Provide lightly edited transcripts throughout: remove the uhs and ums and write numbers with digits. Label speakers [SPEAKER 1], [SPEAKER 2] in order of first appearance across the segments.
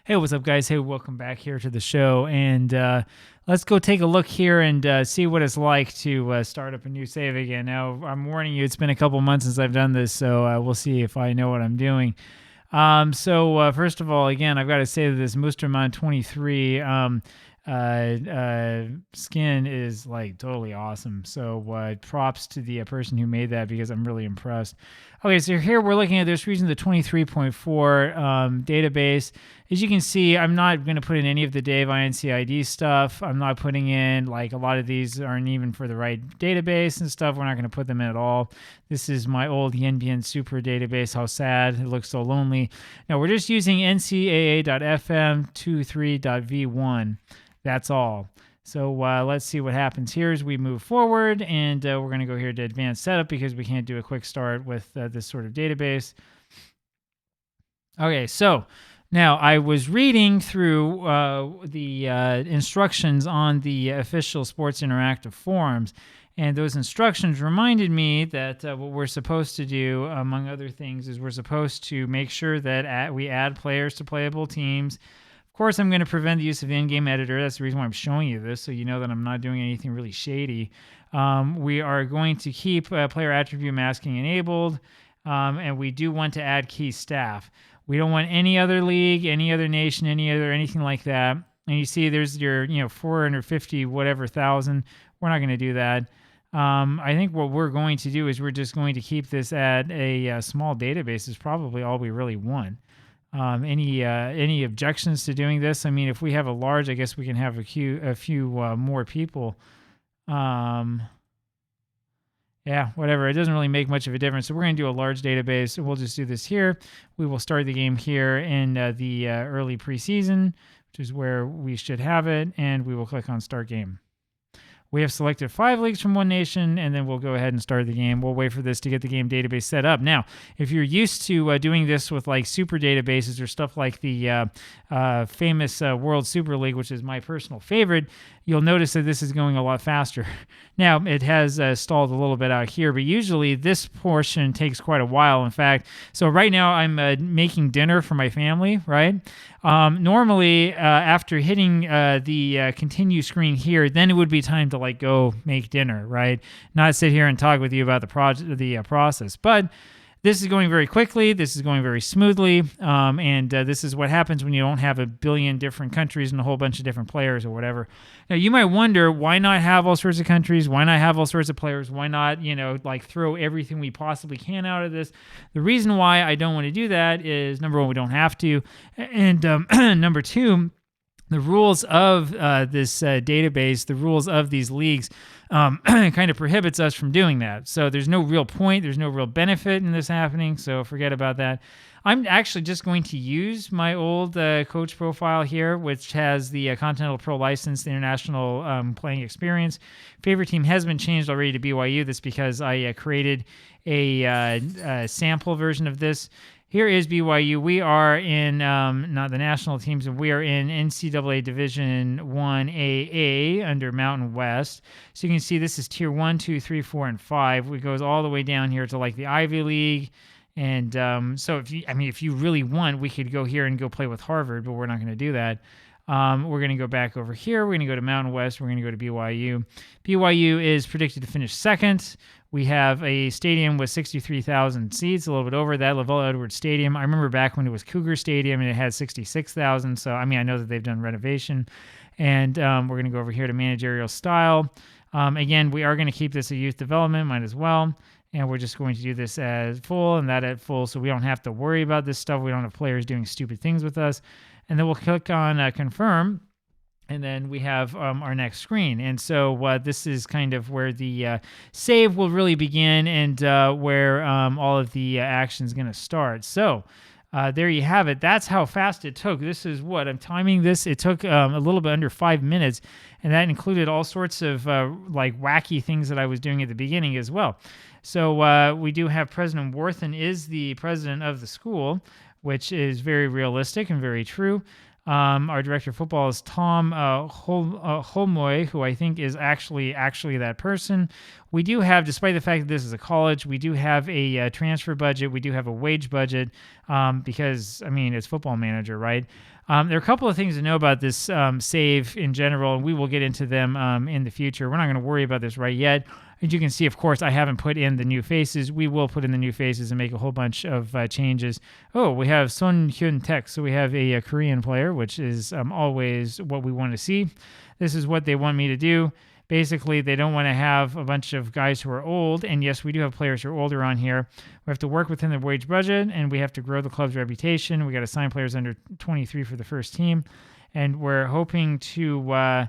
[SPEAKER 1] Hey, what's up, guys? Hey, welcome back here to the show. And let's go take a look here and see what it's like to start up a new save again. Now, I'm warning you, it's been a couple months since I've done this, so we'll see if I know what I'm doing. First of all, again, I've got to say that this Mustermann 23 skin is like totally awesome. So props to the person who made that because I'm really impressed. Okay, so here we're looking at this region, the 23.4 database. As you can see, I'm not going to put in any of the Dave INCID stuff. I'm not putting in, like, a lot of these aren't even for the right database and stuff. We're not going to put them in at all. This is my old Yenbian Super database. How sad. It looks so lonely. Now, we're just using ncaa.fm 23.v1. That's all. So let's see what happens here as we move forward, and we're going to go here to advanced setup because we can't do a quick start with this sort of database. Okay, so now I was reading through the instructions on the official Sports Interactive forums, and those instructions reminded me that what we're supposed to do, among other things, is we're supposed to make sure that we add players to playable teams. Of course, I'm going to prevent the use of in-game editor. That's the reason why I'm showing you this, so you know that I'm not doing anything really shady. We are going to keep player attribute masking enabled, and we do want to add key staff. We don't want any other league, any other nation, anything like that. And you see there's your 450 whatever thousand. We're not going to do that. I think what we're going to do is we're just going to keep this at a small database is probably all we really want. Any objections to doing this? I mean, if we have a large, I guess we can have a few more people. Yeah, whatever. It doesn't really make much of a difference. So we're going to do a large database. We'll just do this here. We will start the game here in the early preseason, which is where we should have it, and we will click on Start Game. We have selected 5 leagues from one nation, and then we'll go ahead and start the game. We'll wait for this to get the game database set up. Now, if you're used to doing this with like super databases or stuff like the famous World Super League, which is my personal favorite, you'll notice that this is going a lot faster. Now, it has stalled a little bit out here, but usually this portion takes quite a while. In fact, so right now I'm making dinner for my family, right? Normally, after hitting the continue screen here, then it would be time to like go make dinner, right? Not sit here and talk with you about the process. But this is going very quickly. This is going very smoothly. And this is what happens when you don't have a billion different countries and a whole bunch of different players or whatever. Now, you might wonder, why not have all sorts of countries? Why not have all sorts of players? Why not, like throw everything we possibly can out of this? The reason why I don't want to do that is, number one, we don't have to. And number two, the rules of this database, the rules of these leagues kind of prohibits us from doing that. So there's no real point. There's no real benefit in this happening. So forget about that. I'm actually just going to use my old coach profile here, which has the Continental Pro license, the international playing experience. Favorite team has been changed already to BYU. That's because I created a sample version of this. Here is BYU. We are in, not the national teams, we are in NCAA Division 1AA under Mountain West. So you can see this is tier 1, 2, 3, 4, and 5. It goes all the way down here to like the Ivy League. And so if you really want, we could go here and go play with Harvard, but we're not going to do that. We're going to go back over here. We're going to go to Mountain West. We're going to go to BYU. BYU is predicted to finish second. We have a stadium with 63,000 seats, a little bit over that, Lavelle Edwards Stadium. I remember back when it was Cougar Stadium and it had 66,000. So, I know that they've done renovation. And we're going to go over here to managerial style. Again, we are going to keep this a youth development, might as well. And we're just going to do this as full and that at full, so we don't have to worry about this stuff. We don't have players doing stupid things with us. And then we'll click on confirm, and then we have our next screen. And so this is kind of where the save will really begin and where all of the action is going to start. So there you have it. That's how fast it took. This is what I'm timing this. It took a little bit under 5 minutes, and that included all sorts of like wacky things that I was doing at the beginning as well. So we do have President Worthen is the president of the school, which is very realistic and very true. Our director of football is Tom Holmoy, who I think is actually that person. We do have, despite the fact that this is a college, we do have a transfer budget. We do have a wage budget because, I mean, it's Football Manager, right? There are a couple of things to know about this save in general, and we will get into them in the future. We're not going to worry about this right yet. As you can see, of course, I haven't put in the new faces. We will put in the new faces and make a whole bunch of changes. Oh, we have Son Hyun Taek. So we have a Korean player, which is always what we want to see. This is what they want me to do. Basically, they don't want to have a bunch of guys who are old. And yes, we do have players who are older on here. We have to work within the wage budget, and we have to grow the club's reputation. We got to sign players under 23 for the first team. And we're hoping to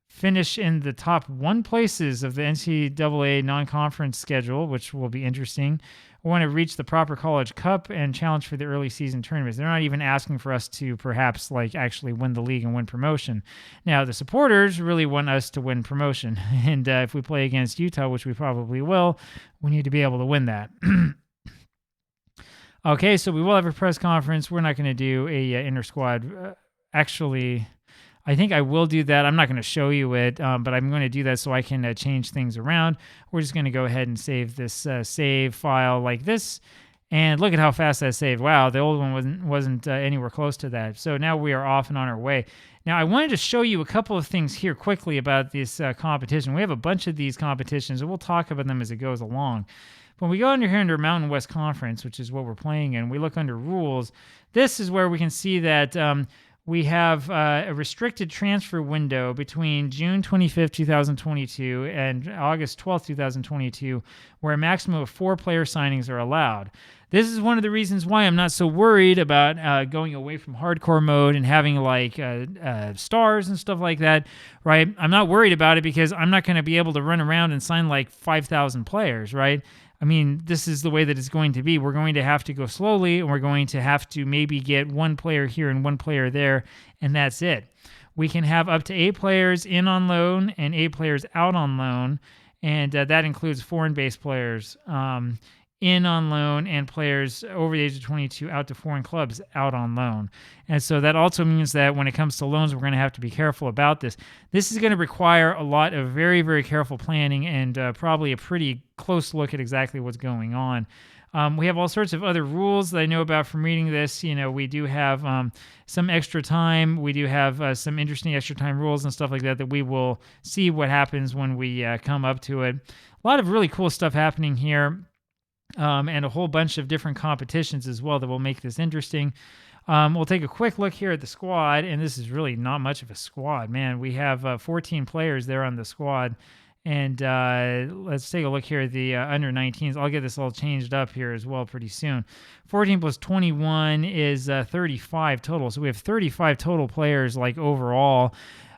[SPEAKER 1] finish in the top 1 places of the NCAA non-conference schedule, which will be interesting. We want to reach the proper college cup and challenge for the early season tournaments. They're not even asking for us to perhaps actually win the league and win promotion. Now, the supporters really want us to win promotion. And if we play against Utah, which we probably will, we need to be able to win that. Okay, so we will have a press conference. We're not going to do a inter-squad. Actually, I think I will do that. I'm not going to show you it, but I'm going to do that so I can change things around. We're just going to go ahead and save this save file like this. And look at how fast that saved. Wow, the old one wasn't anywhere close to that. So now we are off and on our way. Now, I wanted to show you a couple of things here quickly about this competition. We have a bunch of these competitions, and we'll talk about them as it goes along. When we go under here under Mountain West Conference, which is what we're playing in, we look under rules. This is where we can see that we have a restricted transfer window between June 25th, 2022 and August 12th, 2022, where a maximum of 4 player signings are allowed. This is one of the reasons why I'm not so worried about going away from hardcore mode and having stars and stuff like that, right? I'm not worried about it because I'm not going to be able to run around and sign 5,000 players, right? I mean, this is the way that it's going to be. We're going to have to go slowly, and we're going to have to maybe get 1 player here and 1 player there, and that's it. We can have up to 8 players in on loan and 8 players out on loan, and that includes foreign-based players in on loan and players over the age of 22 out to foreign clubs out on loan. And so that also means that when it comes to loans, we're going to have to be careful about this. This is going to require a lot of very, very careful planning and probably a pretty close look at exactly what's going on. We have all sorts of other rules that I know about from reading this. You know, we do have some extra time. We do have some interesting extra time rules and stuff like that we will see what happens when we come up to it. A lot of really cool stuff happening here. And a whole bunch of different competitions as well that will make this interesting. We'll take a quick look here at the squad, and this is really not much of a squad. Man, we have 14 players there on the squad, and let's take a look here at the under-19s. I'll get this all changed up here as well pretty soon. 14 plus 21 is 35 total, so we have 35 total players overall.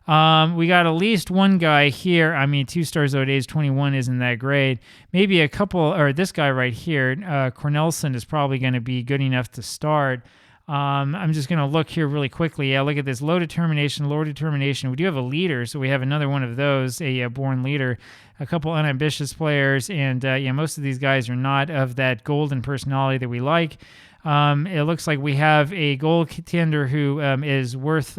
[SPEAKER 1] We got at least 1 guy here. I mean, 2 stars at age 21 isn't that great. Maybe a couple, or this guy right here, Cornelson is probably going to be good enough to start. I'm just going to look here really quickly. Yeah, look at this. Low determination. We do have a leader, so we have another one of those, a born leader. A couple unambitious players, and most of these guys are not of that golden personality that we like. It looks like we have a goaltender who is worth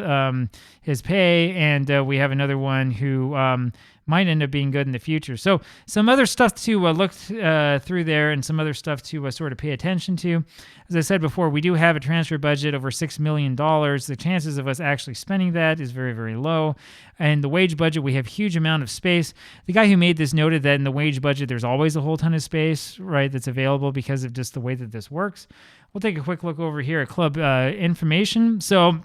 [SPEAKER 1] his pay, and we have another one who might end up being good in the future. So some other stuff to look through there and some other stuff to sort of pay attention to. As I said before, we do have a transfer budget over $6 million. The chances of us actually spending that is very, very low. And the wage budget, we have huge amount of space. The guy who made this noted that in the wage budget, there's always a whole ton of space, right, that's available because of just the way that this works. We'll take a quick look over here at club information. So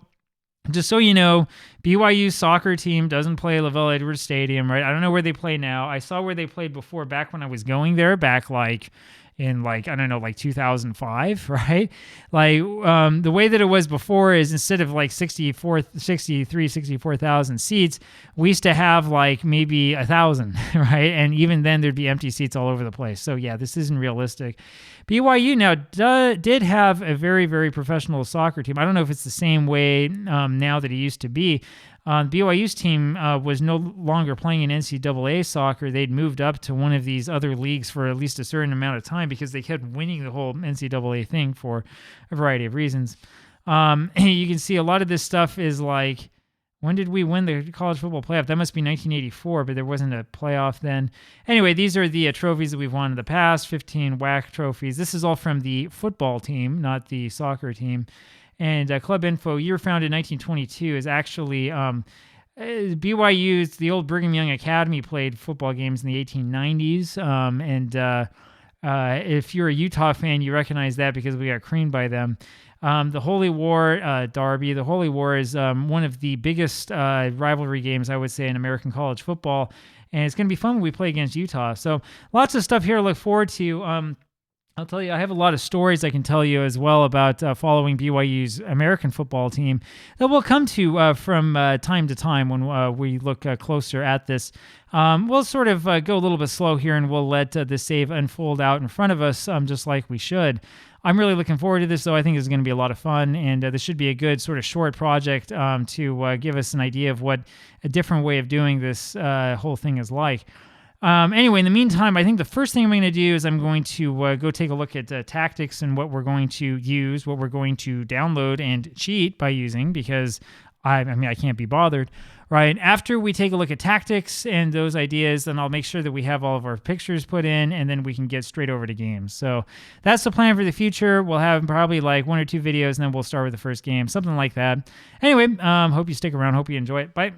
[SPEAKER 1] just so you know, BYU soccer team doesn't play Lavelle Edwards Stadium, right? I don't know where they play now. I saw where they played before back when I was going there, back in 2005, right? The way that it was before is instead of 64,000 seats, we used to have maybe 1,000, right? And even then there'd be empty seats all over the place. So yeah, this isn't realistic. BYU now did have a very, very professional soccer team. I don't know if it's the same way now that it used to be. BYU's team was no longer playing in NCAA soccer. They'd moved up to one of these other leagues for at least a certain amount of time because they kept winning the whole NCAA thing for a variety of reasons. You can see a lot of this stuff is like, when did we win the college football playoff? That must be 1984, but there wasn't a playoff then. Anyway, these are the trophies that we've won in the past, 15 WAC trophies. This is all from the football team, not the soccer team. And club info, year founded in 1922, is actually BYU's, the old Brigham Young Academy played football games in the 1890s. If you're a Utah fan, you recognize that because we got creamed by them. The Holy War Derby. The Holy War is one of the biggest rivalry games, I would say, in American college football. And it's going to be fun when we play against Utah. So lots of stuff here to look forward to. I'll tell you, I have a lot of stories I can tell you as well about following BYU's American football team that we'll come to from time to time when we look closer at this. We'll sort of go a little bit slow here, and we'll let the save unfold out in front of us just like we should. I'm really looking forward to this, though. I think it's going to be a lot of fun, and this should be a good sort of short project to give us an idea of what a different way of doing this whole thing is like. Anyway, in the meantime, I think the first thing I'm going to do is I'm going to go take a look at tactics and what we're going to use, what we're going to download and cheat by using, because I can't be bothered, right? After we take a look at tactics and those ideas, then I'll make sure that we have all of our pictures put in, and then we can get straight over to games. So that's the plan for the future. We'll have probably like 1 or 2 videos, and then we'll start with the first game, something like that. Anyway, hope you stick around. Hope you enjoy it. Bye.